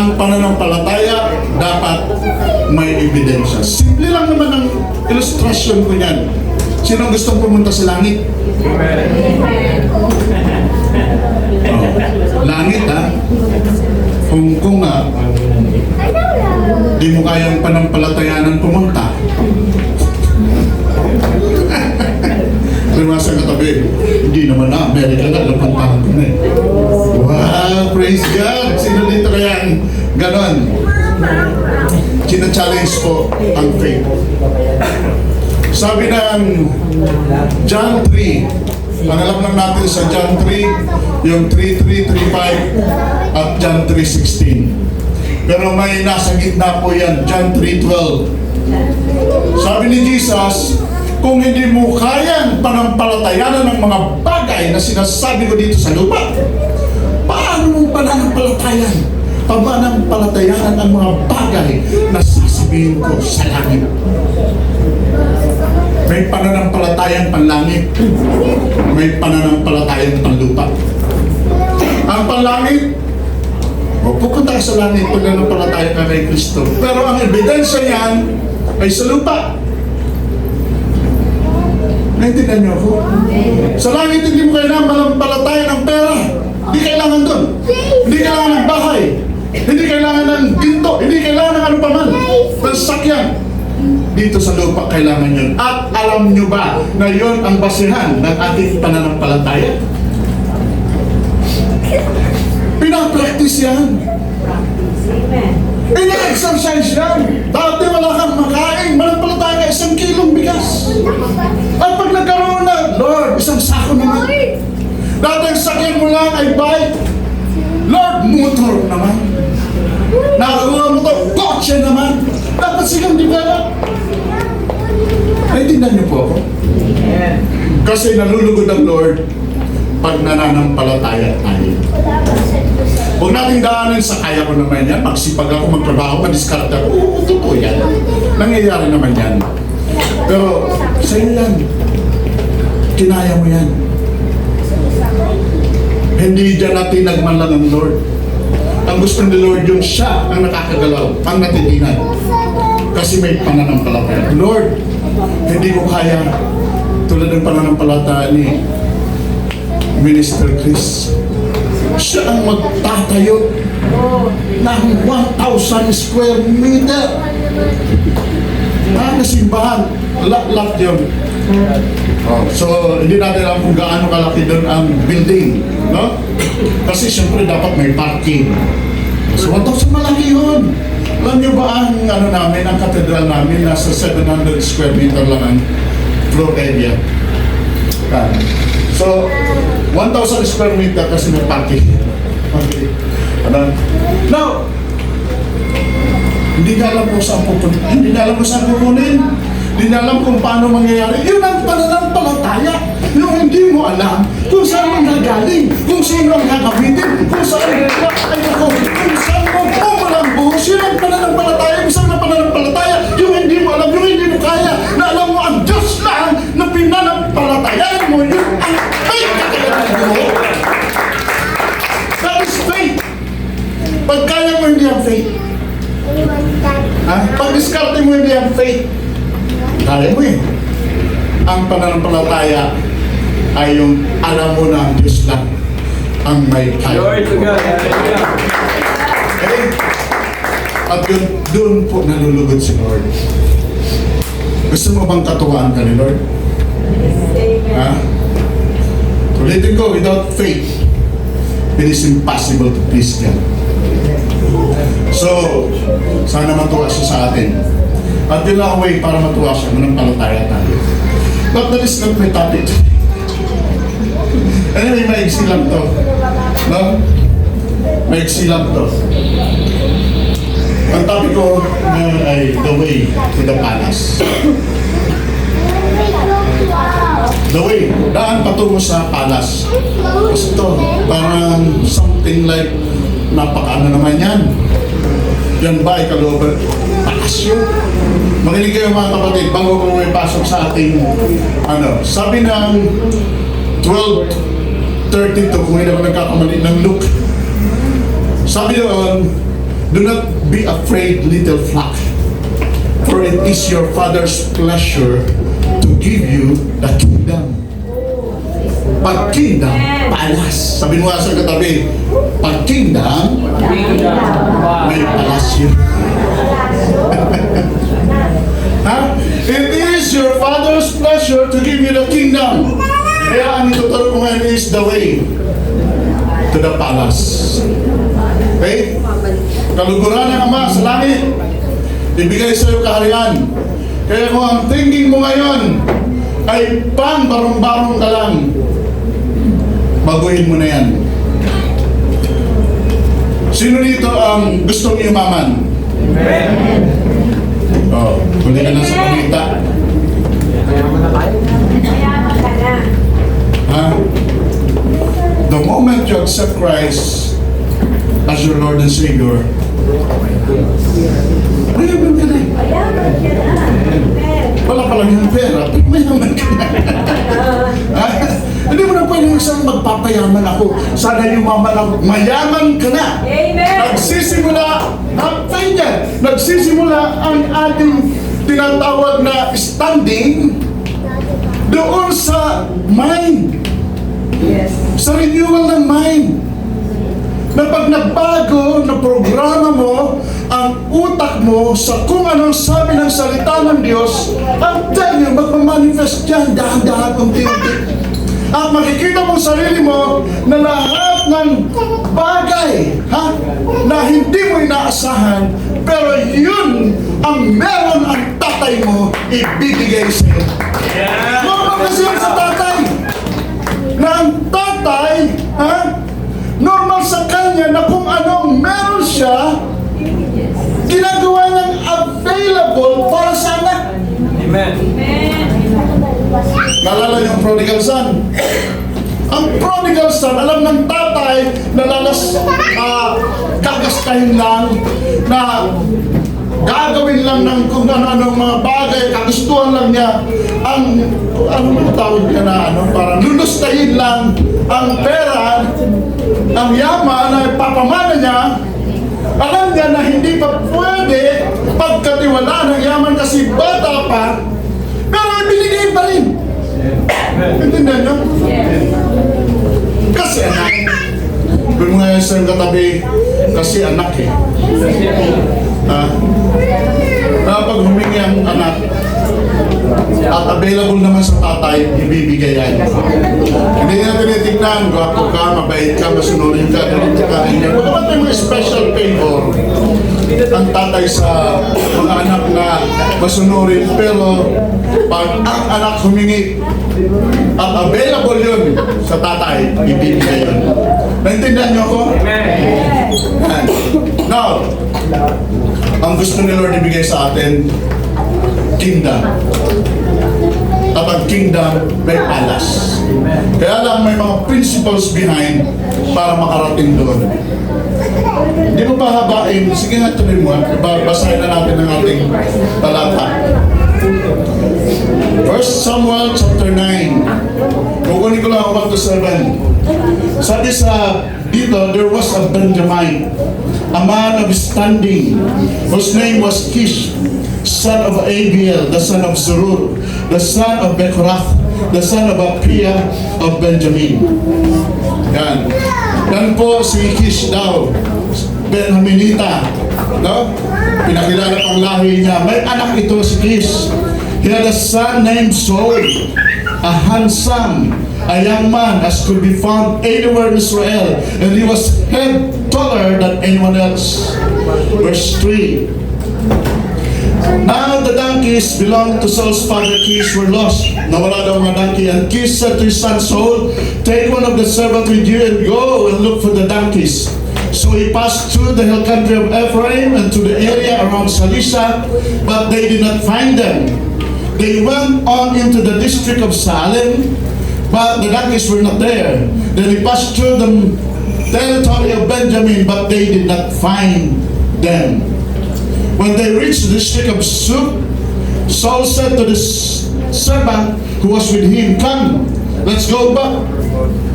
ang pananampalataya dapat may ebidensya. Simple lang naman ang ilustrasyon ko yan. Sino gustong pumunta sa langit? Oh, langit ha? Kung nga, di mo kayang panampalatayanan pumunta. Pero sa katabi, hindi naman na, Amerika na, napuntahan ko na eh. Wow, praise God! Sino dito kaya ganon? China-challenge po ang faith. Sabi ng John 3, ang alam lang natin sa John 3, yung 3:3-3:5 at John 3:16. Pero may nasa gitna po yan, John 3:12. Sabi ni Jesus, kung hindi mo kayang panampalatayanan ng mga bagay na sinasabi ko dito sa lupa, paano mo pananampalatayan? Pamananampalatayanan ang mga bagay na sasabihin ko sa langit. May pananampalatayang panlangit, may pananampalatayang panlupa. Ang panlangit, pupunta ka sa langit pag nanampalataya ka kay Kristo. Pero ang ebidensya yan ay sa lupa. Naintindihan niyo ako? Sa langit, hindi mo kailangan panampalataya ng pera. Hindi kailangan doon. Hindi kailangan ng bahay. Hindi kailangan ng ginto. Hindi kailangan ng ano pa man. Ng sakyan. Dito sa lupa kailangan yun. At alam nyo ba na yun ang basihan ng ating pananampalataya? Pinapractice yan. Ina-exercise yan. Dati wala kang makain, manampalataya ka 1 kilong bigas. At pag nagkaroon na, Lord, 1 sako naman. Dati ang sakyan mo lang ay bike. Lord, motor naman. Nakakuha mo to, kotse naman. Dapat silang develop. Naintindihan niyo po ako? Kasi nalulugod ang Lord pag nananampalataya tayo. Huwag nating daanin sa kaya ko naman yan. Magsipag ako, magtrabaho, madiskarte ako. Oo, totoo yan. Nangyayari naman yan. Pero sa'yo yan. Kinaya mo yan. Hindi dyan natin nagmanlang ang Lord. Ang gusto ni Lord yung siya ang nakakagalaw, ang natitinag. Kasi may pananampalataya. Lord, hindi ko kaya tulad ng pananampalataya ni Minister Chris. Siya ang magtatayo ng 1,000 square meter na simbahan. Lot yun. So, hindi natin alam kung gaano kalaki doon ang building, no? Kasi siyempre dapat may parking. So, 1,000 malaki yun. Alam niyo ba ang ano namin, ang katedral namin, nasa 700 square meter lang ang floor area. So, 1,000 square meter kasi may parking. Okay. Now, hindi niya alam kung saan pupunin. Hindi niya alam kung saan pupunin. Hindi niya alam kung paano mangyayari. Yun ang pananampalataya. Yung hindi mo alam kung saan mo nagaling, kung sino ang gagamitin, kung saan kung saan mo pumulang buhos. Yun ang pananampalataya. Isang na pananampalataya. Yung hindi mo alam, yung hindi mo kaya, na alam mo ang Diyos lang na pinanampalatayaan mo. Yun ang faith na kailangan mo. That is faith. Pag kaya mo, hindi ang faith. Pag diskarte mo, hindi ang faith. Kaya mo eh. Ang pananampalataya ay yung alam mo na ang Diyos lang ang may kaya. Okay? At yun, doon po nalulugod si Lord. Gusto mo bang katuwaan ka ni Lord? Ha? Ulitin ko, without faith, it is impossible to please God. So, sana matuwa siya sa atin. At yun lang ang way para matuwa siya, manampalataya tayo. But that is not my topic. Anyway, maiksi lang to. No? Maiksi lang to. Ang topic ko ngayon ay the way to the palace. The way, daan patungo sa palace. Kasi ito, parang something like, napakaano naman yan. Yan ba ay kalooban? Palasyo. Makinig kayo mga kapatid, bago ko may pasok sa ating, sabi ng 12:32, kung hindi ako nagkakamali ng Luke. Sabi doon, Do not be afraid, little flock, for it is your Father's pleasure to give you the kingdom. Pag kingdom, palas. Sabi mo nga sa katabi, pag kingdom, may palasyo. Ha? It is your Father's pleasure to give you the kingdom. Kaya ang ituturo ko ngayon is the way to the palace. Okay? Kaluguran ng Ama sa langit, ibigay sa iyo kaharian. Kaya kung ang thinking mo ngayon ay pang-barong-barong ka lang, baguhin mo na yan. Sino dito ang gustong yumaman? Amen. Oh, huli ka na sa pagkita. Ha? The moment you accept Christ as your Lord and Savior, mayaman ka na. Wala pa lang yung pera, pero mayaman ka na. Ha? Hindi mo na pwede magpapayaman ako. Sana yumaman ako. Mayaman ka na. Amen. Nagsisimula, nagsisimula ang ating tinatawag na standing doon sa mind. Yes. Sa renewal ng mind. Na pag nagbago na programa mo ang utak mo sa kung anong sabi ng salita ng Diyos, ang tayo magmamanifest dyan, dahan-dahan, unti-unti. At makikita mo sarili mo na lahat ng bagay na hindi mo inaasahan, pero yun ang meron ang tatay mo ibibigay sa iyo. Normal kasi yun sa tatay. Na ang tatay, normal sa kanya na kung anong meron siya, ginagawa niyang available para sa anak. Amen. Naalala niyo ang prodigal son? Ang prodigal son, alam ng tatay na kagastahin lang, na gagawin lang ng kung ano-anong mga bagay, kagustuhan lang niya, ang, ano mga tawag niya na, parang lulustahin lang ang pera, ang yaman na ipapamana niya. Alam niya na hindi pa pwede pagkatiwalaan ng yaman kasi bata pa, pero ibinigay pa rin. Intindihan niyo? Kasi anak. Doon mo ngayon sa katabi, kasi anak eh. Pag humingi ang anak, at available naman sa tatay, ibibigay yan. Hindi na tinitignan, gwapo ka, mabait ka, masunurin ka, ganito ka, ganyan. Baka may mga special favor ang tatay sa mga anak na masunurin. Pero pag ang anak humingi at available yun sa tatay, ibibigay yun. Naintindihan niyo ako? Amen. Now, ang gusto ni Lord ibigay sa atin, kingdom. At ang kingdom may palace. Kaya lang may mga principles behind para makarating doon. Hindi mo pahabain. Sige nga, tuloy mo. Basahin na natin ang ating talata. 1 Samuel chapter 9. Kukunin ko lang 1 to 7. Sabi sa dito, there was a Benjamin, a man of standing, whose name was Kish, son of Abiel, the son of Zerur, the son of Bekorath, the son of Apia of Benjamin. Yan. Yan po si Kish daw, Benjaminita. No? Pinakilala pang lahi niya. May anak ito si Kish. He had a son named Saul, a handsome, a young man as could be found anywhere in Israel, and he was head taller than anyone else. Verse 3. Now the donkeys belonging to Saul's father Kish were lost. Nawala daw mga donkey, and Kish said to his son Saul, "Take one of the servants with you and go and look for the donkeys." So he passed through the hill country of Ephraim and to the area around Salisha, but they did not find them. They went on into the district of Salem, but the donkeys were not there. Then he passed through the territory of Benjamin, but they did not find them. When they reached the district of Suk, Saul said to the servant who was with him, "Come, let's go back,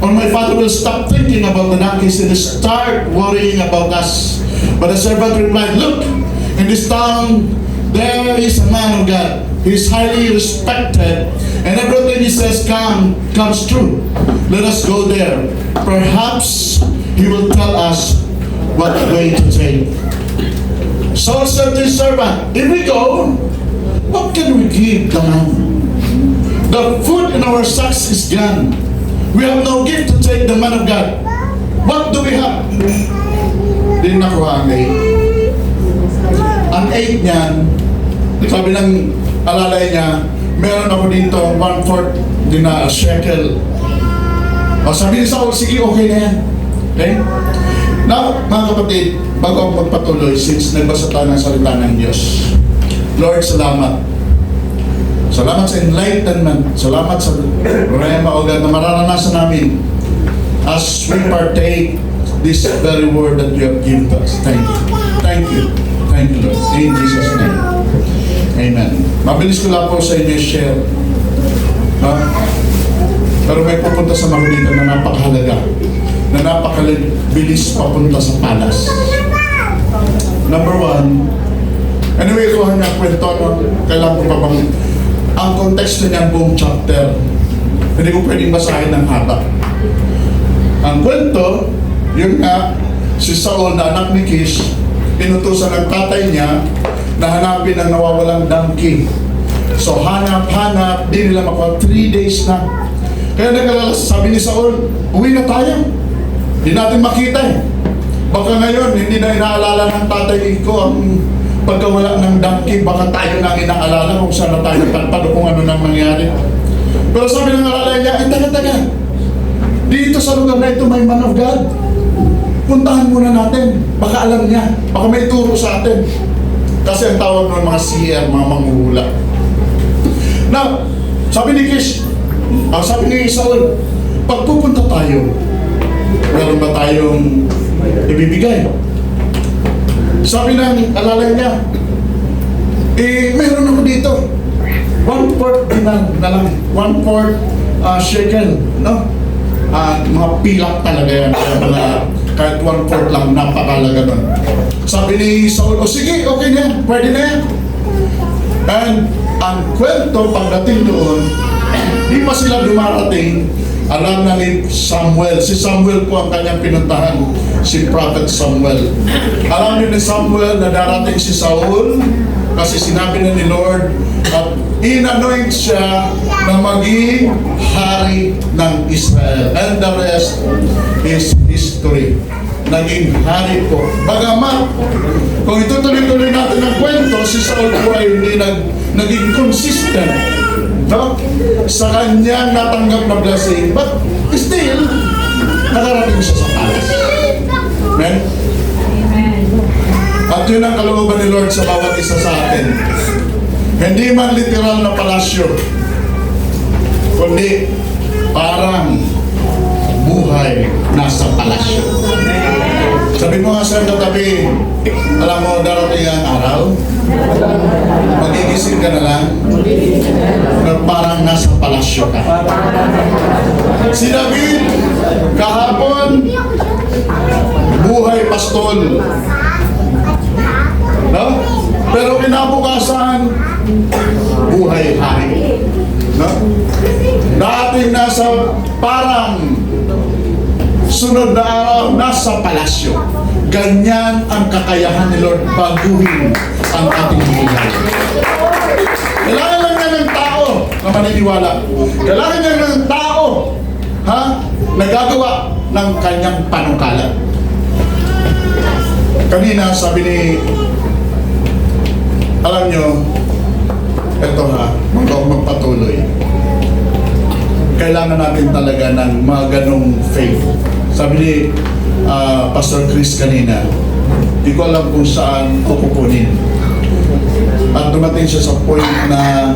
or my father will stop thinking about the donkeys and start worrying about us." But the servant replied, look, in this town there is a man of God. He is highly respected, and everything he says comes true. Let us go there. Perhaps he will tell us what way to take. Saul said to his servant, if we go, what can we give the man? The food in our sacks is gone. We have no gift to take the man of God. What do we have? Di nakuha ang 8. Ang 8 niyan, sabi ng alalay niya, meron ako dito 1/4 din na shekel. O sabi ni Saul, sige, okay na yan. Okay? Now, mga kapatid, bago ako magpatuloy, since nagbasa tayo ng salita ng Diyos, Lord, salamat. Salamat sa enlightenment. Salamat sa rema o God na mararanasan namin as we partake this very word that you have given us. Thank you. Thank you. Thank you, Lord. In Jesus' name. Amen. Mabilis ko lang po sa inyo share. Pero may pupunta sa mga dito na napakahalaga. Na napakabilis papunta sa palas. Number 1, anyway, kuha niya kwento, no? Kailangan ko pa bang ang konteksto niya buong chapter. Hindi ko pwedeng basahin ng haba. Ang kwento, yun nga, si Saul na anak ni Kish, inutusan ng tatay niya na hanapin ang nawawalang donkey. So hanap-hanap, di nila makuha, 3 days na. Kaya nagkalala, sabi ni Saul, uwi na tayo. Hindi natin makita eh. Baka ngayon, hindi na inaalala ng tatay ko ang pagkawala ng donkey, baka tayo na ang inaalala kung saan na tayo nagpalpad o kung ano nang mangyari. Pero sabi ng alalay niya, taga-taga, dito sa lugar na ito may man of God. Puntahan muna natin. Baka alam niya. Baka may turo sa atin. Kasi ang tawag ng mga seer, mga manghuhula. Now, sabi ni Kish, sabi ni Saul, pag pupunta tayo, meron ba tayong ibibigay? Sabi ng alalay niya, meron ako dito. 1/4 dinar na lang. 1/4 shekel. No? Mga pilak talaga yan. Kahit 1/4 lang, napakalaga nun. Sabi ni Saul, sige, okay na yan. Pwede na yan. And ang kwento pagdating doon, di pa sila dumarating, alam na ni Samuel. Si Samuel po ang kanyang pinuntahan, si Prophet Samuel. Alam niyo ni Samuel na darating si Saul kasi sinabi na ni Lord at in-anoint siya na maging hari ng Israel. And the rest is history. Naging hari po. Bagamat, kung itutuloy-tuloy natin ang kwento, si Saul po ay hindi naging consistent, no? Sa kanyang natanggap na blessing, but still, nakarating siya sa palace. Amen? At yun ang kalooban ni Lord sa bawat isa sa atin. Hindi man literal na palasyo, kundi parang buhay nasa palasyo. Sabi mo nga sa katabi, alam mo, darating ang araw, magigising ka na lang, na parang nasa palasyo ka. Si David, kahapon, buhay pastol. No? Pero kinabukasan, buhay hari. No? Dating nasa parang sunod na araw, nasa palasyo. Ganyan ang kakayahan ni Lord baguhin ang ating buhay. Kailangan lang niya ng tao na maniniwala. Kailangan niya ng tao na gagawa ng kanyang panukala. Kanina sabi ni, alam nyo, ito bago ako magpatuloy, kailangan natin talaga ng mga ganong faith. Sabi ni Pastor Chris kanina, di ko alam kung saan ko kukunin. At dumating siya sa point na,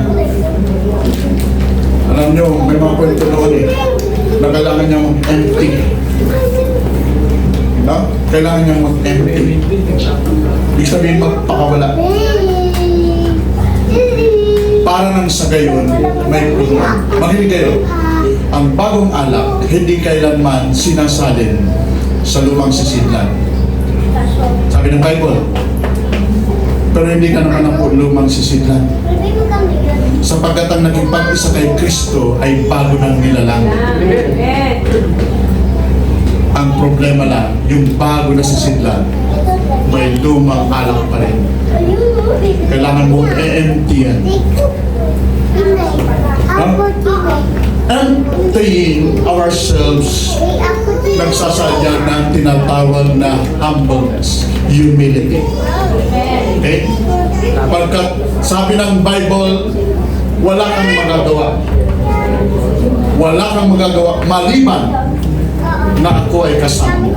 alam nyo, may mga kwento noon na kailangan niya mag-empty. No? Kailangan niya mag-empty. Ibig sabihin magpakawala. Para nang sa gayon, may puno. Makinig kayo. Ang bagong alak, hindi kailanman sinasalin sa lumang sisidlan. Sabi ng Bible. Pero hindi ka naman ang lumang sisidlan. Sapagkat ang naging pag-isa kay Kristo ay bago ng nilalang. Ang problema lang, yung bago na sisidlan, may lumang alak pa rin. Kailangan mo i-empty yan. Emptying ourselves, nagsasadya ng tinatawag na humbleness, humility. Okay? Pagkat sabi ng Bible, wala kang magagawa. Wala kang magagawa maliban na ako ay kasama.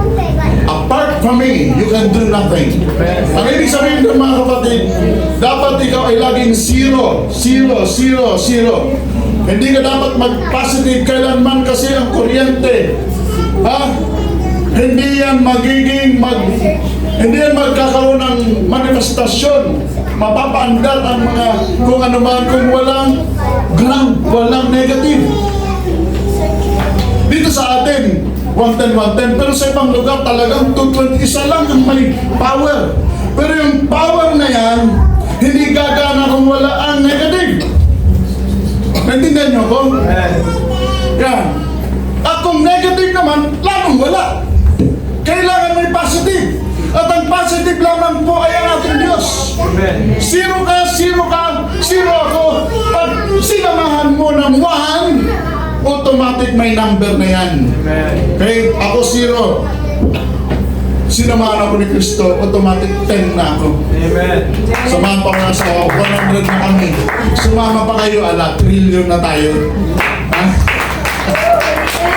Apart from me, you can do nothing. Ang ibig sabihin ng mga kapatid, dapat ikaw ay laging zero, zero, zero, zero. Hindi ka dapat mag-positive kailanman kasi ang kuryente. Ha? Hindi yan hindi yan magkakaroon ng manifestasyon. Mapapaandar ang mga kung ano man, kung walang ground, walang negative. Dito sa atin, 110, 110. Pero sa ibang lugar talagang 220. Isa lang ang may power. Pero yung power na yan, hindi gagana kung wala ang negative. Naintindihan niyo ko? Yan. At kung negative naman, lamang wala. Kailangan may positive. At ang positive lamang po ay ang ating Diyos. Zero ka, zero ka, zero ako. Pag sinamahan mo ng 1, automatic may number na yan. Okay? Ako zero. Sinamahan ako ni Kristo, automatic 10 na ako. Amen. Samahan pa mga asawa, 100 na kami. Sumama pa kayo, ala, trillion na tayo. Ha?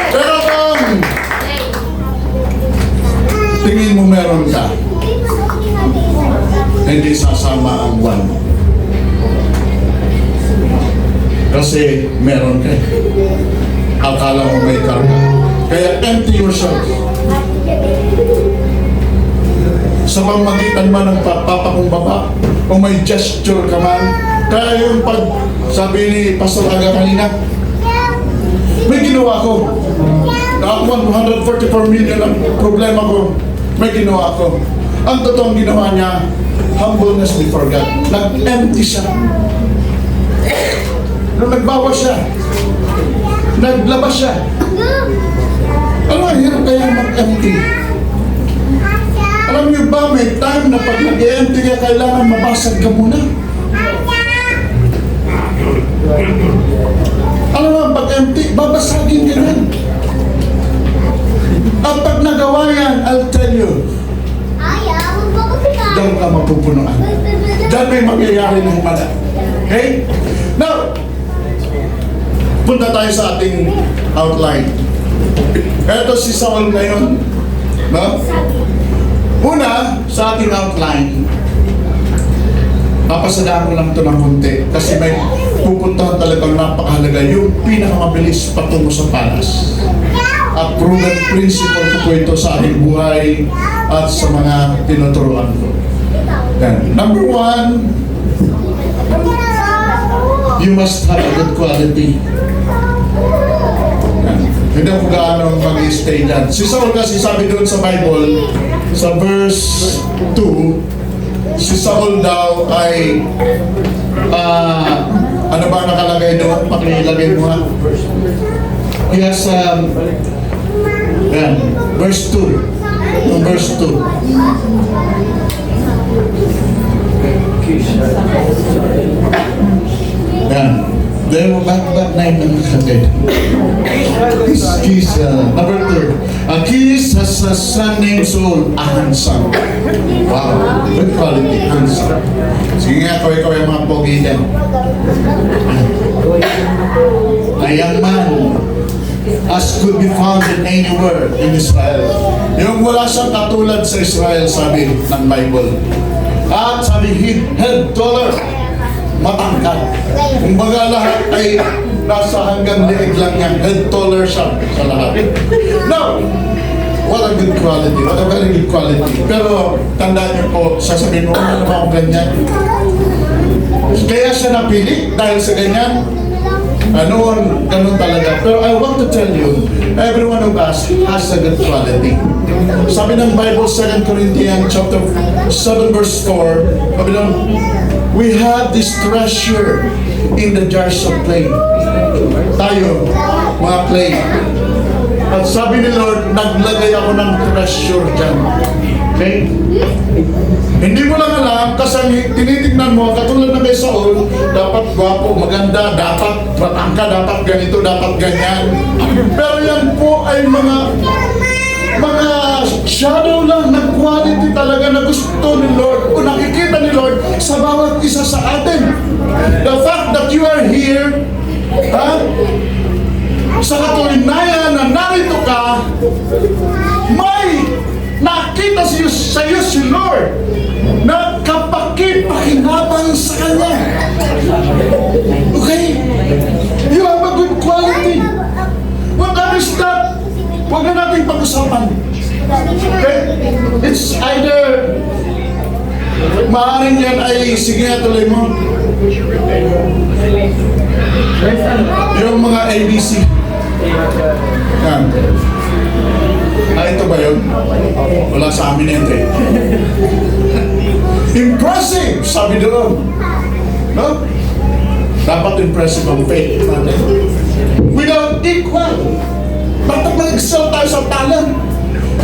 Pero kung tingin mo meron ka, hindi sasama ang 1. Kasi meron ka. Akala mo may karga. Kaya empty yourself. Sa pamagitan man ng papakumbaba o may gesture ka man. Kaya yung pag sabi ni Pastor Aga kanina, may ginawa ko. Na 144 million ang problema ko. May ginawa ko. Ang totoong ginawa niya, humbleness before God. Nag-empty siya. Nung nagbawas siya, naglabas siya. Alam mo, hirap kaya mag-empty. Alam niyo ba, may time na pag nag-empty ka, kailangan mabasag ka muna. Alam mo, pag-empty, babasagin ka yan. At pag nagawa yan, I'll tell you, diyan ka mapupunuan. Diyan may mangyayari ng himala. Okay? Now, punta tayo sa ating outline. Ito si Saul ngayon. No? Una, sa ating outline, papasadaan ko lang ito ng konti kasi may pupuntahan talagang napakahalaga yung pinakamabilis patungo sa palas. At proven principle ko po ito sa ating buhay at sa mga tinuturuan ko. Then, number 1, you must have a good quality. Hindi ako gaano mag-stay dyan. Si Saul kasi sabi doon sa Bible, sa verse 2, si Saul daw ay, ano ba nakalagay doon? Pakilagay mo ha? He has, yan, verse 2. Yung verse 2. Yan. Dahil mo back 9 ang nakagay. Kis, number 3. Kis has a son named Saul, a handsome. Wow, good quality, handsome. Sige nga, ikaw yung mga pogi dyan. A young man, as could be found in anywhere in Israel. Yung wala siyang katulad sa Israel, sabi ng Bible. At sabi, head taller, matangkad. Kumbaga lahat ay nasa hanggang liig lang niya. Head taller siya sa lahat. Now, what a good quality. What a very good quality. Pero, tandaan niyo po, sasabihin mo, ano naman ako ganyan? Kaya siya napili dahil sa ganyan? Noon, ganun talaga. Pero I want to tell you, every one of us has a good quality. Sabi ng Bible, 2 Corinthians chapter 7 verse 4, sabi ng, we have this treasure in the jars of clay. Tayo, mga clay. At sabi ni Lord, naglagay ako ng treasure dyan. Okay? Hindi mo lang alam kasi tinitignan mo, katulad na kay Saul, dapat gwapo, maganda, dapat matangka, dapat ganito, dapat ganyan. Pero yan po ay mga shadow lang na quality talaga na gusto ni Lord o nakikita ni Lord sa bawat isa sa atin. The fact that you are here, sa katunayan na narito ka, may nakita sa iyo si Lord na kapaki-pakinabang sa Kanya. Okay? You have a good quality. What is that? Huwag na natin pag-usapan. Okay? It's either maaaring yan ay sige nga tuloy mo. Yung mga ABC. Yan. Ito ba yun? Wala sa amin ito eh. Impressive, sabi doon. No? Dapat impressive ang faith natin. Without equal. Dapat mag-excel tayo sa talent.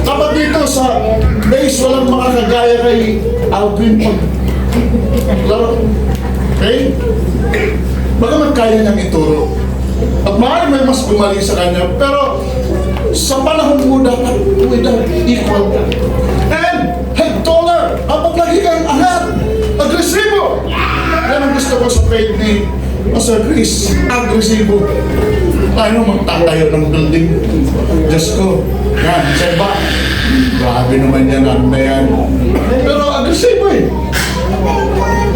Dapat dito sa base, walang makakagaya kay Alvin pag laro. Okay? Baka magkaya niyang ituro. At maaari may mas gumaling sa kanya, pero sa panahon mo dapat without equal. And head taller, kapag lagi kang angat, agresibo. Yan ang gusto ko sa faith ni Pastor Chris, agresibo. Tayo magtatayo ng building. Diyos ko, yan, sa iba. Grabe naman yan, ano na yan. Pero agresibo eh.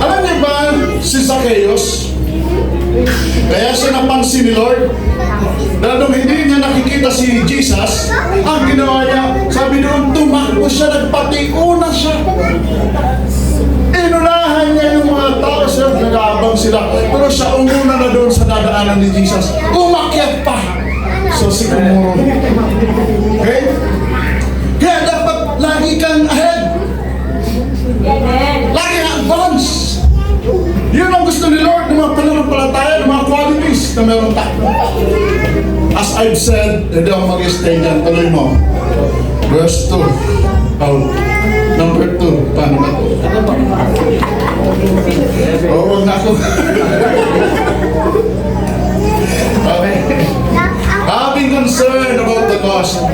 Alam niyo ba, si Zacchaeus, kaya siya napansin ni Lord, dahil nung hindi niya nakikita si Jesus, ang ginawa niya, sabi doon, tumakbo siya, nagpatiuna siya. Inunahan niya yung mga tao siya, nag-aabang sila. Pero siya umuna na doon sa dadaanan ni Jesus. Umakyat pa! So si Kumuro. Okay? Kaya dapat lagi kang ahead. Lagi kang advance. Yun ang gusto ni Lord ng mga pananampalataya, ng mga qualities na meron tayo. As I've said, hindi ako mag-stay dyan. Tuloy mo. Verse 2. Oh, number 2. Paano ba ito? Oh, huwag na ako. Okay. Having concern about the lost.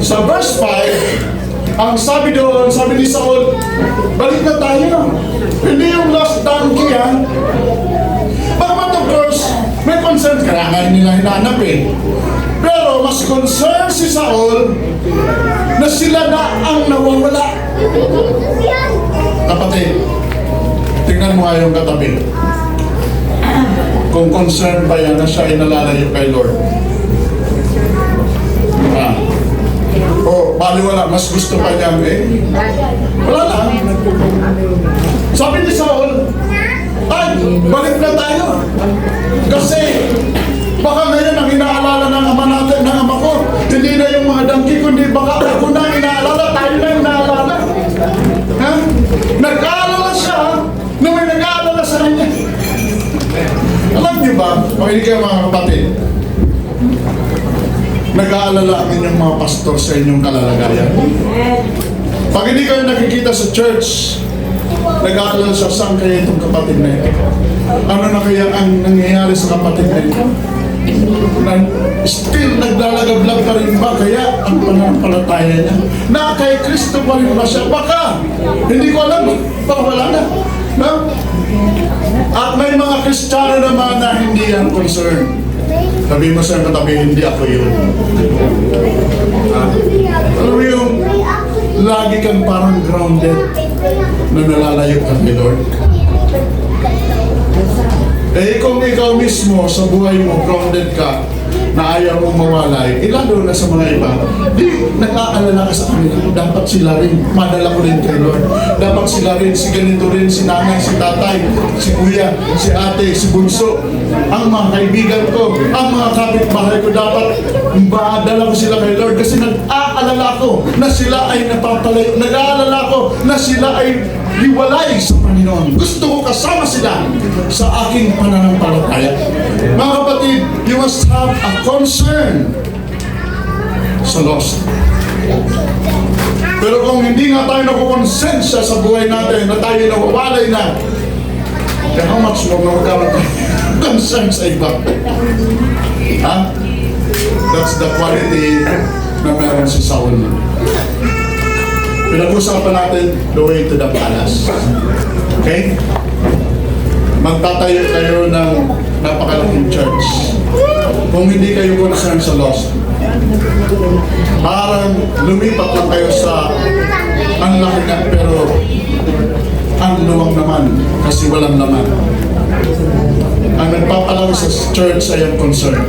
Sa verse 5, ang sabi doon, sabi ni Saul, balik na tayo. Hindi yung lost donkey, ha? But of course, may concern, kailangan nila hinanap eh. Pero mas concern si Saul na sila na ang nawawala. Kapatid, tingnan mo nga yung katabi. Kung concern pa yan na siya ay nalalayo kay Lord. Baliwala, mas gusto pa niya eh. Wala lang. Sabi ni Saul, ay, balik na tayo. Kasi, baka ngayon ang inaalala ng ama natin, ng ama ko, hindi na yung mga dangki, kundi baka ako na inaalala, tayo na inaalala. Ha? Nag-aalala siya, nung may nag-aalala sa kanya. Alam niyo ba, makinig kayo mga kapatid, nag-aalala ang inyong mga pastor sa inyong kalalagayan. Pag hindi kayo nakikita sa church, nag-aalala siya, saan kaya itong kapatid na ito? Ano na kaya ang nangyayari sa kapatid na ito? Still naglalagablag pa rin ba kaya ang pananampalataya niya? Na kay Kristo pa rin ba siya? Baka, hindi ko alam, baka wala na. No? At may mga Kristiyano naman na hindi yan concerned. Sabi mo sa katabi, hindi ako yun. Alam mo yung lagi kang parang grounded na nalalayo ka kay Lord. Eh kung ikaw mismo sa buhay mo grounded ka, na ayaw mong mawalay, lalo na sa mga iba, di nag-aalala ka sa kanila. Dapat sila rin, madala ko rin kay Lord. Dapat sila rin, si ganito rin, si nanay, si tatay, si kuya, si ate, si bunso, ang mga kaibigan ko, ang mga kapitbahay ko, dapat madala ko sila kay Lord kasi nag-aalala ko na sila ay napapalayo. Nag-aalala ko na sila ay hiwalay sa Panginoon. Gusto ko kasama sila sa aking pananampalataya. Mga kapatid, you must have a concern sa lost. Pero kung hindi nga tayo nakukonsensya sa buhay natin na tayo nawawalay na, then how much more na magkaroon tayo concern sa iba? Ha? That's the quality na meron si Saul. Pinag-usapan natin the way to the palace. Okay? Magtatayo kayo ng napakalaking church. Kung hindi kayo concerned sa lost, parang lumipat lang kayo sa ang laki na pero ang luwang naman kasi walang laman. Ang nagpapalaw sa church ay ang concern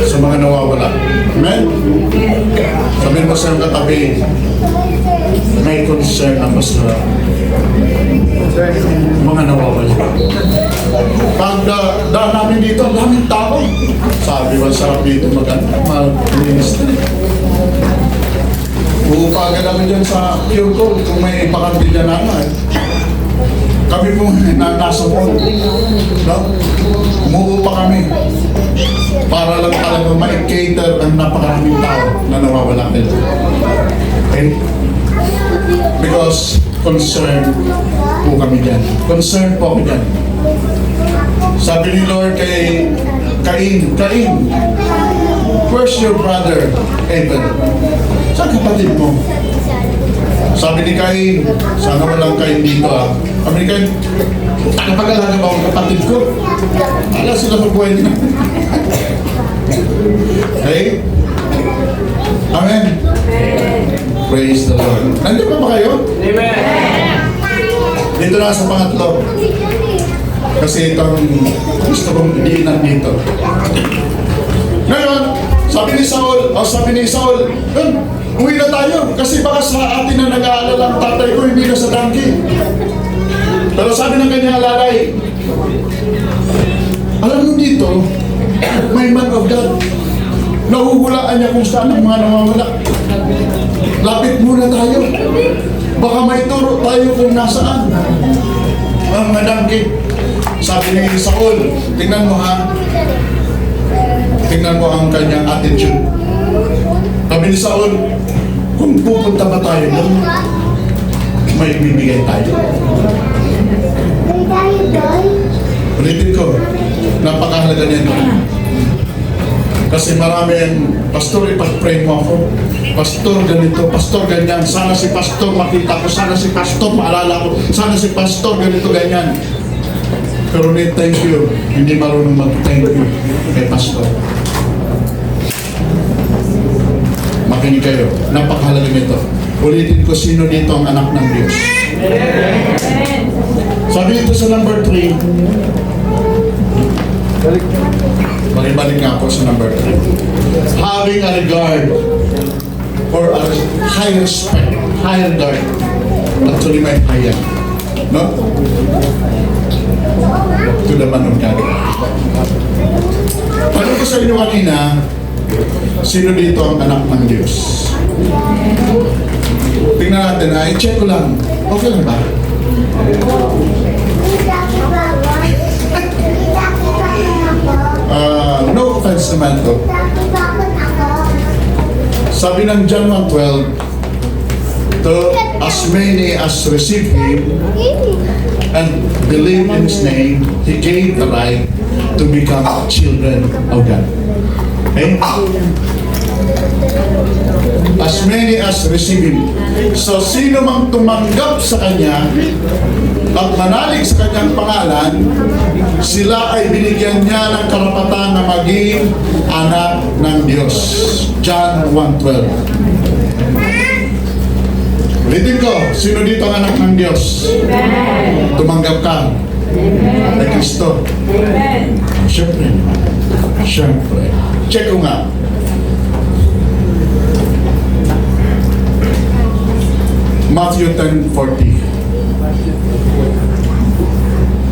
sa mga nawawala. Amen? Sabihin mo sa iyong katabi, may concern ako sa mga nawawala. Pag daan namin dito, ang daming tao. Sabi ko, sarap dito mag-ministry. Uupagan namin dyan sa Kyoto kung may pakambila naman. Kami po nasa mall. No? Umuupa kami. Para lang talaga ma-cater ang napakaraming tao na nawawala nila. Okay? Because concerned po kami dyan. Concerned po kami dyan. Sabi ni Lord kay Cain, where's your brother Abel? Saan kapatid mo? Sabi ni Cain, sana walang Cain dito ah. Sabi ni Cain, nakapag-alaga ba ang kapatid ko? Ala sila sa buhay nila. Okay? Amen? Praise the Lord. Nandiyan pa ba kayo? Amen. Dito na sa pangatlo. Kasi itong gusto kong idiinan dito. Ngayon, sabi ni Saul, uwi na tayo. Kasi baka sa atin na nag-aalala ang tatay ko, hindi na sa donkey. Pero sabi ng kanyang alalay, alam mo dito, may man of God. Nahuhulaan niya kung saan ang mga nawawala. Lapit muna tayo. Baka may turo tayo kung nasaan ang mga donkey. Sabi ni Saul, tingnan mo ha. Tingnan mo ang kanyang attitude. Sabi ni Saul, kung pupunta ba tayo doon, may bibigay tayo. Ulitin ko, napakahalaga nito. Kasi maraming, pastor, ipag-pray mo ako. Pastor, ganito, pastor, ganyan. Sana si pastor makita ko, sana si pastor maalala ko, sana si pastor ganito, ganyan. Pero may thank you, hindi marunong mag-thank you kay pastor. Makinig kayo, napakahalaga nito. Ulitin ko, sino dito ang anak ng Diyos? Sabi dito sa number 3, balik nga po sa number 3. Having a regard or a high respect, high regard. Actually, may high yan. No? To the man of God. Ano ko sa inyo kanina, sino dito ang anak ng Diyos? Tingnan natin, i-check ko lang. Okay lang ba? No offense naman to. Sabi ng John 1:12, to as many as receive Him and believe in His name, He gave the right to become children of God. Okay? As many as receive Him. So, sino mang tumanggap sa Kanya at manalig sa Kanyang pangalan, sila ay binigyan niya ng karapatan na maging anak ng Diyos. John 1:12. Ulitin ko, sino dito ang anak ng Diyos? Tumanggap ka. Kay Kristo. Amen. Siyempre naman. Siyempre. Check ko nga. Matthew 10:40.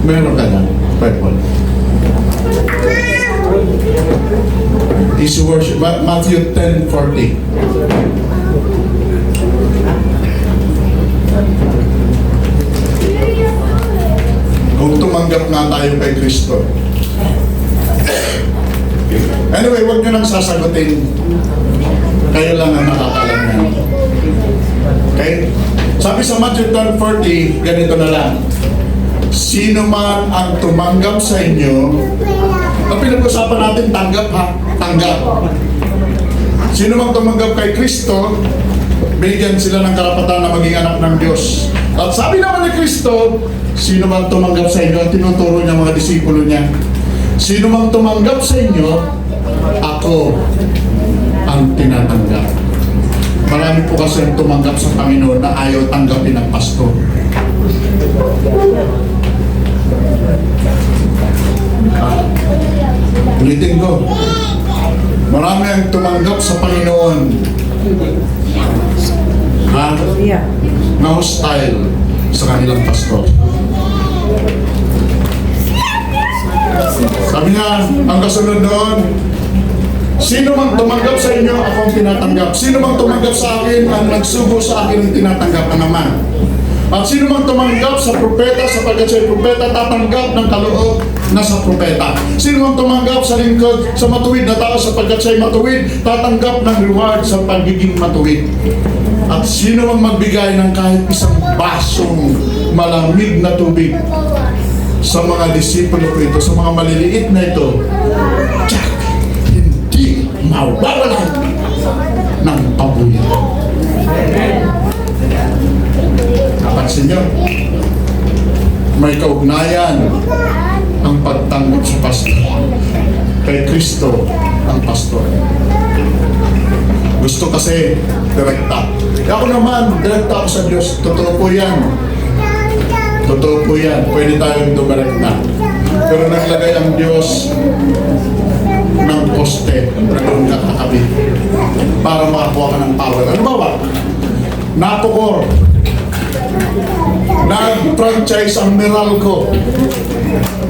Meron ka na, Bible. Easy worship. Matthew 10:40. Kung tumanggap nga tayo kay Kristo. Anyway, huwag nyo nang sasagutin. Kayo lang ang nakakalam yan. Okay? Sabi sa Matthew 10:40, ganito na lang. Sino man ang tumanggap sa inyo, ang pinag-usapan natin, tanggap ha? Tanggap. Sino man tumanggap kay Kristo, bigyan sila ng karapatan na maging anak ng Diyos. At sabi naman ni Kristo, sino man tumanggap sa inyo, ang tinuturo niya mga disipulo niya, sino man tumanggap sa inyo, ako ang tinatanggap. Marami po kasi ang tumanggap sa Panginoon na ayaw tanggapin ng pastor. Ulitin ko. Marami ang tumanggap sa Panginoon. Na hostile sa kanilang pastor. Sabi nga, ang kasunod doon, sino mang tumanggap sa inyo, ako ang tinatanggap. Sino mang tumanggap sa akin, ang nagsugo sa akin ang tinatanggap na naman. At sino mang tumanggap sa propeta, sapagkat siya'y propeta, tatanggap ng kaloob na sa propeta. Sino mang tumanggap sa lingkod, sa matuwid na tao, sapagkat siya'y matuwid, tatanggap ng reward sa pagiging matuwid. At sino mang magbigay ng kahit isang basong malamig na tubig sa mga disipulo ko ito, sa mga maliliit na ito, tsak, hindi mawawalan ng pabuyan. Napansin nyo? May kaugnayan ang pagtanggap sa pastor. Kay Kristo ang pastor. Gusto kasi direkta. Ako naman, direkta ako sa Diyos. Totoo po yan. Totoo po yan. Pwede tayong dumirekta. Pero naglagay ang Diyos ng poste na doon ka kakabit para makakuha ka ng power. Ano ba? Napokor. Nag-franchise ang Meralco.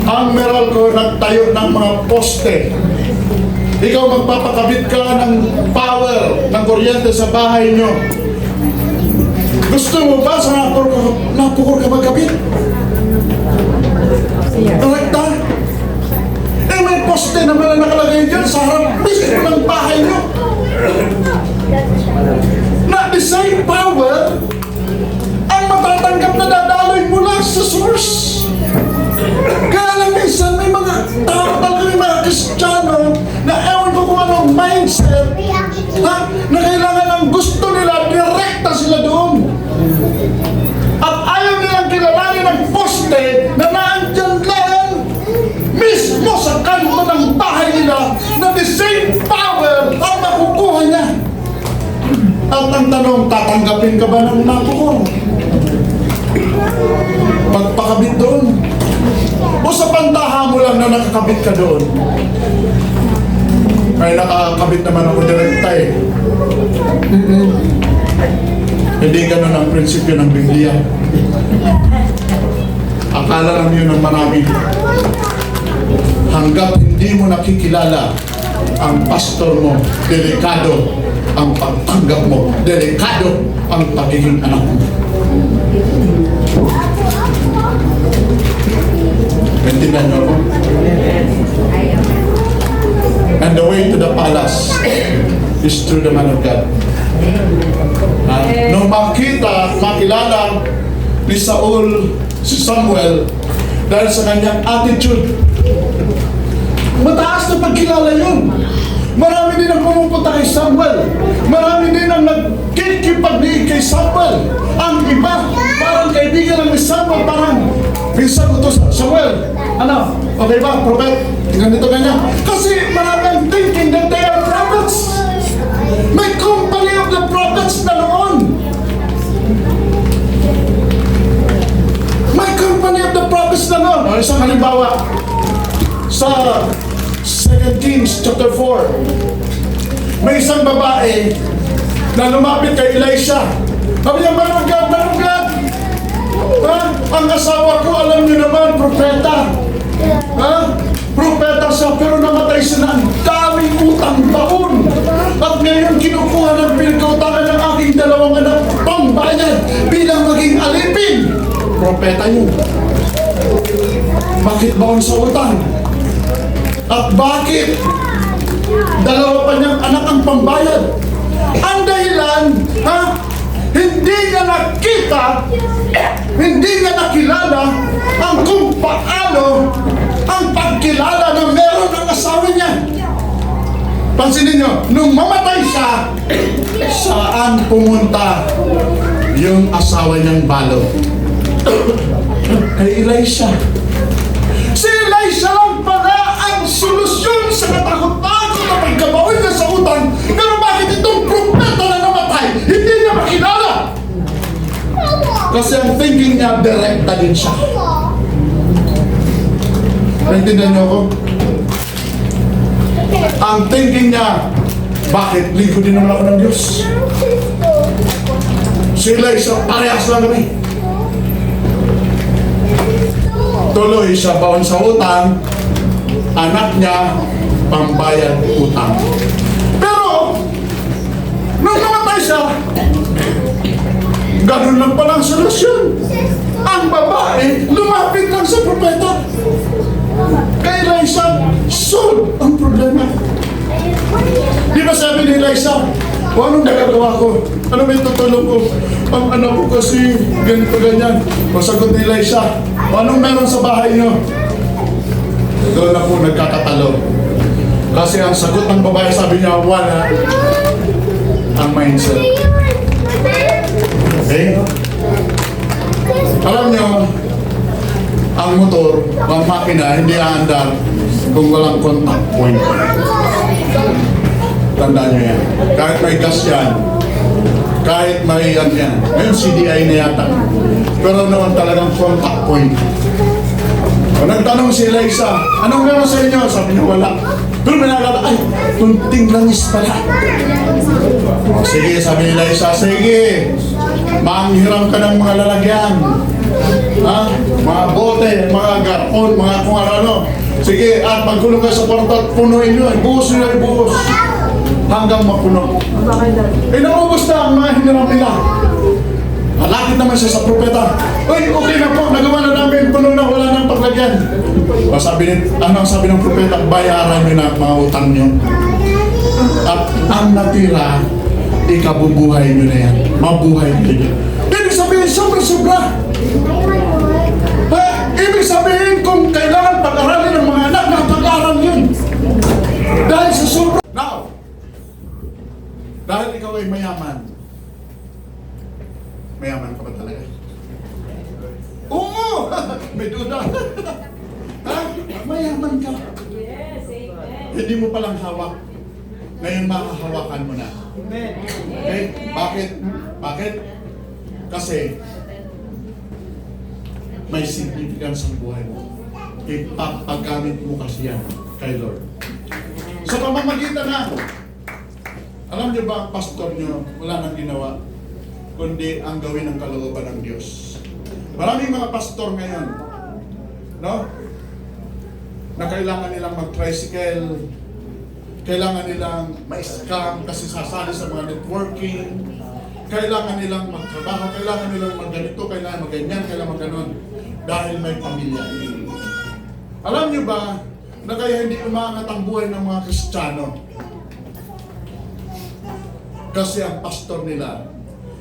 Ang Meralco nagtayo ng mga poste. Ikaw magpapakabit ka ng power, ng kuryente sa bahay nyo. Gusto mo ba sa napukor ka magkabit? Direkta? Eh may poste naman na nakalagay dyan sa harap mismo ng bahay nyo. Na the same power ang matatanggap na dadaloy mula sa source. Kaya lang minsan may mga tao talaga, may mga Kristiyano na ewan ko kung anong mindset na kailangan ang gusto nila, direkta sila doon. At ayaw nilang kilalanin ang poste na naandyan lang mismo sa kanto ng bahay nila na the same power ang makukuha niya. At ang tanong, tatanggapin ka ba ng napukor? Pagpakabit doon? O sa pantaha mo lang na nakakabit ka doon? Ay, nakakabit naman ako direkta eh. Hindi ganun ang prinsipyo ng Biblia. Akala lang yun ng marami. Hanggat hindi mo nakikilala ang pastor mo, delikado ang pagtanggap mo, delikado ang pagiging anak mo. Maintindihan niyo ako? And the way to the palace is through the man of God. Nung makilala ni Saul si Samuel dahil sa kanyang attitude, mataas na pagkilala yun. Marami din ang pumupunta kay Samuel. Marami din ang nagkikipagdiig kay Samuel. Ang iba, parang kaibigan lang ni Samuel, parang minsan utos, Samuel, ano, okay ba, prophet? Ganito ganyan. Kasi marami ang thinking that they are prophets. May company of the prophets na noon. May company of the prophets na noon. Isang halimbawa, sa 2 Kings chapter 4, may isang babae na lumapit kay Elisha. Sabi niya, Manunggad! Ha? Ang asawa ko, alam niyo naman, propeta. Ha? Propeta siya, pero namatay siya na ang daming utang baon. At ngayon, kinukuha ng pinagkautangan ng aking dalawang anak pambayad bilang maging alipin. Propeta yun. Bakit baon sa utang? At bakit dalawa pa niyang anak ang pambayad? Ang dahilan, ha? Hindi niya nakita, hindi niya nakilala ang kung paano ang pagkilala na meron ng asawa niya. Pansinin niyo, nung mamatay siya, saan pumunta yung asawa niyang balo? Kay Elisha. Si Elisha lang pala ang solusyon sa katakot-takot na pagkabawi niya sa utang. Pero bakit itong propeta na namatay, hindi niya makilala? Kasi ang thinking niya, direkta din siya. Naintindihan niyo ako? Ang thinking niya, bakit? Ligo din naman ako ng Diyos. Si Elisha, parehas lang kami. Tuloy siya baon sa utang, anak niya pambayad utang. Pero, nung namatay siya, ganun lang palang solusyon. Ang babae, lumapit lang sa propeta. Kay Elisha, solve ang problema. Di ba sabi ni Elisha, o anong nagagawa ko? Ano may tutulong ko? Ang anak ko kasi ganito ganyan. O sagot ni Elisha, o anong meron sa bahay niyo? Doon na po nagkakatalo. Kasi ang sagot ng babae, sabi niya, wala ang mindset. Okay? Alam niyo, ang motor, ang makina, hindi aandar kung walang contact point. Tandaan niyo yan. Kahit may gas yan, kahit may yan yan. Ngayon CDI na yata. Pero naman talagang contact point. O nagtanong si Elisha, anong meron sa inyo? Sabi niya, wala. Pero may nakakata, ay, kunting langis pala. O sige, sabi ni Elisha, sige. Manghiram ka ng mga lalagyan. Ha? Mga bote, mga garpon, mga kung ano. Sige, at pagkulong ka sa kwarto at punuin nyo. Ibuhos nyo, ibuhos. Hanggang mapuno. Naubos na ang mga hiniram nila. Malapit naman siya sa propeta. Uy, okay na po, nagawa na namin, puno na, wala nang paglagyan. O sabi ang sabi ng propeta, bayaran nyo na ang mga utang nyo. At ang natira, ikabubuhay nyo na yan. Mabuhay nyo yan. Ibig sabihin, sobra-sobra. Ibig sabihin, kung kailangan pag-aralin ng mga anak, napag-aral yun. Dahil sa sobra. Now, dahil ikaw ay mayaman, mayaman ka ba talaga? Oo! May duda. Ha? Mayaman ka. Yes, amen. Hindi mo palang hawak. Ngayon makahawakan mo na. Okay? Bakit? Bakit? Kasi may significance ang buhay mo. Ipapaggamit mo kasi yan kay Lord. Sa pamamagitan na, alam niyo ba ang pastor niyo wala nang ginawa kundi ang gawin ng kalooban ng Diyos. Maraming mga pastor ngayon, no? Na kailangan nilang mag-tricycle, kailangan nilang ma-scam kasi sasali sa mga networking, kailangan nilang magtrabaho, kailangan nilang magganito, kailangan magganyan, kailangan magganon dahil may pamilya. Alam niyo ba na kaya hindi umaangat ang buhay ng mga Kristiyano? Kasi ang pastor nila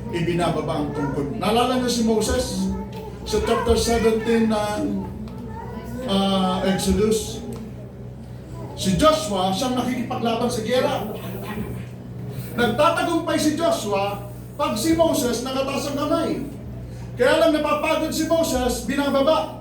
ibinababa ang tungkod. Naalala niyo si Moses sa chapter 17 ng Exodus? Si Joshua, siyang nakikipaglaban sa giyera. Nagtatagumpay si Joshua pag si Moses nakataas ang kamay. Kaya lang napapagod si Moses, binababa.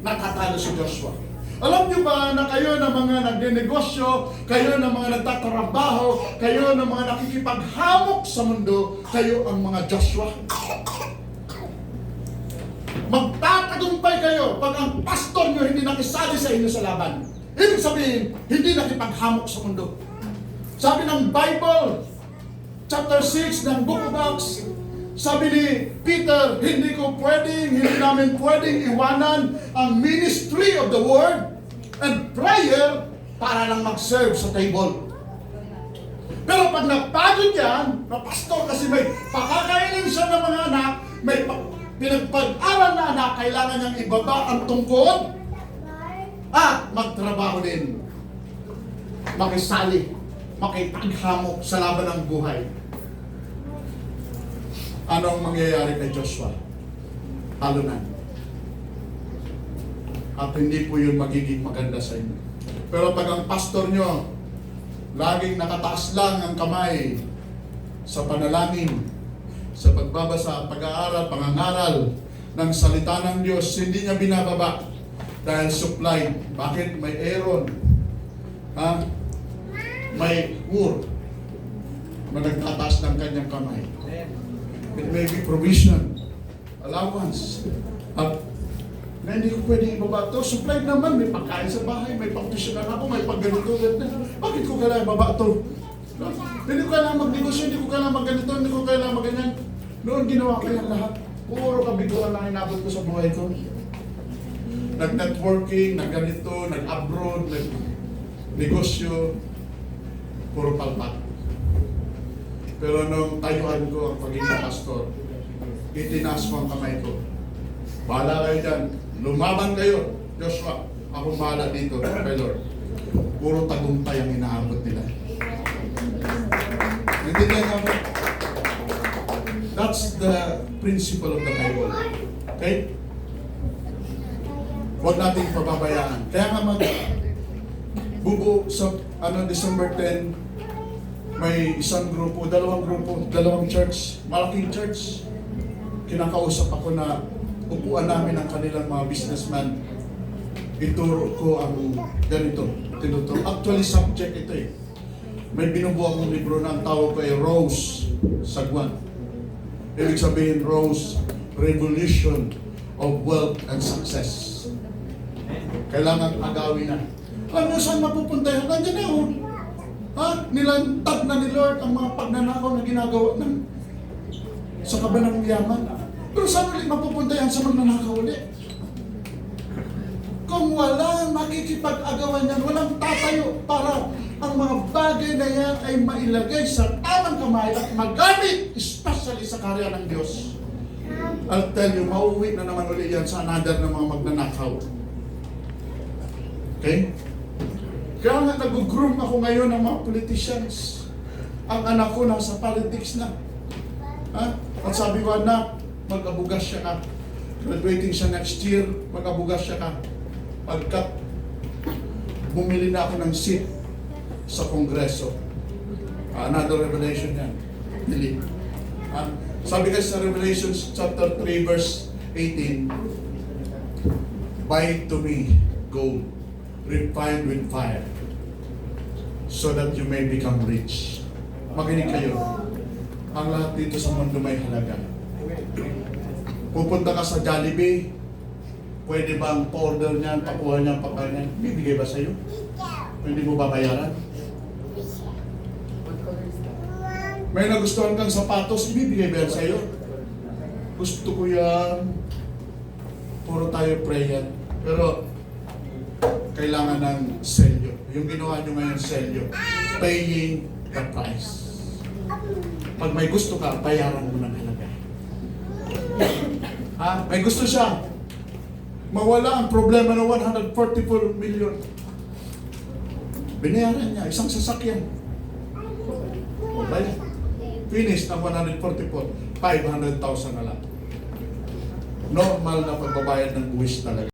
Nakatalo si Joshua. Alam niyo ba na kayo na mga nagdenegosyo, kayo na mga nagtatrabaho, kayo na mga nakikipaghamok sa mundo, kayo ang mga Joshua? magtatagumpay kayo pag ang pastor nyo hindi nakisali sa inyo sa laban. Ibig sabihin, hindi nakipaghamok sa mundo. Sabi ng Bible, chapter 6 ng Book of Acts, sabi ni Peter, hindi namin pwedeng iwanan ang ministry of the word and prayer para lang mag-serve sa table. Pero pag napagod yan, na pastor kasi may pakakainin siya ng mga anak, may pinagpag-aral na anak, kailangan niyang ibaba ang tungkod at magtrabaho din. Makisali, makipaghamok sa laban ng buhay. Anong mangyayari kay Joshua? Talunan. At hindi po yun magiging maganda sa inyo. Pero pag ang pastor nyo, laging nakataas lang ang kamay sa panalangin, sa pagbabasa, pag-aaral, pangangaral ng salita ng Diyos, hindi niya binababa dahil supply. Bakit? May Aaron, may Hur na nagtataas ng kanyang kamay. It may be provision, allowance, at na hindi ko pwede ibaba ito. Supply naman, may pagkain sa bahay, may pang-tuition ako, may pag-ganito. Bakit ko kailangan ibaba ito? No? Hindi ko kailangan mag-negosyo, hindi ko kailangan mag-ganito, hindi ko kailangan mag-ganyan. Noon ginawa ko yan lahat. Puro kabiguan lang inabot ko sa buhay ko. Nag-networking, nag-ganito, nag-abroad, nag-negosyo, puro palpak. Pero nung tayuan ko ang pagiging pastor, itinaas ko ang kamay ko. Bahala kayo dyan. Lumaban kayo. Joshua, ako bahala dito kay Lord. Puro tagumpay ang inaabot nila. Naintindihan niyo ako? That's the principle of the Bible. Okay? Huwag nating pababayaan. Kaya nga bubo sa December 10, may isang grupo, dalawang church, malaking church. Kinakausap ako na upuan namin ang kanilang mga businessman. Ituro ko ang ganito, tinuturo. Actually, subject ito eh. May binubuo akong libro na ang tawag ko ay Rose Sagwan. Ibig sabihin, Rose, Revolution of Wealth and Success. Kailangan agawin na. Alam niyo saan mapupunta yan? Nandiyan na yun. Nilantad na ni Lord ang mga pagnanakaw na ginagawa ng sa kabanang yaman. Pero saan ulit mapupunta yan sa magnanakaw ulit? Kung walang makikipag-agawan yan, walang tatayo para ang mga bagay na yan ay mailagay sa tamang kamay at magamit, especially sa karya ng Diyos. I'll tell you, mauwi na naman ulit yan sa another ng mga magnanakaw. Okay? Kaya nga nag-groom ako ngayon ng mga politicians. Ang anak ko nasa politics na. At sabi ko, anak, mag-abugas siya ka. Graduating siya next year, mag-abugas siya ka. Pagkat bumili na ako ng seat sa Kongreso. Another revelation yan. Dili. Sabi kasi sa Revelation chapter 3 verse 18, buy to me gold, refined with fire, so that you may become rich. Makinig kayo. Ang lahat dito sa mundo may halaga. Pupunta ka sa Jollibee, pwede bang pa-order niyan, pakuha niyan, pakain niyan? Bibigay ba sa'yo? Hindi mo babayaran? May nagustuhan kang sapatos, ibibigay ba yan sa'yo? Gusto ko yan. Puro tayo pray yan. Pero, kailangan ng selyo. Yung ginawa nyo ngayon, selyo. Paying the price. Pag may gusto ka, bayaran mo ng halaga. May gusto siya. Mawala ang problema ng 144 million. Binayaran niya, isang sasakyan. Bayan. Finish ng 144, 500,000 na lang. Normal na pagbabayad ng buwis talaga.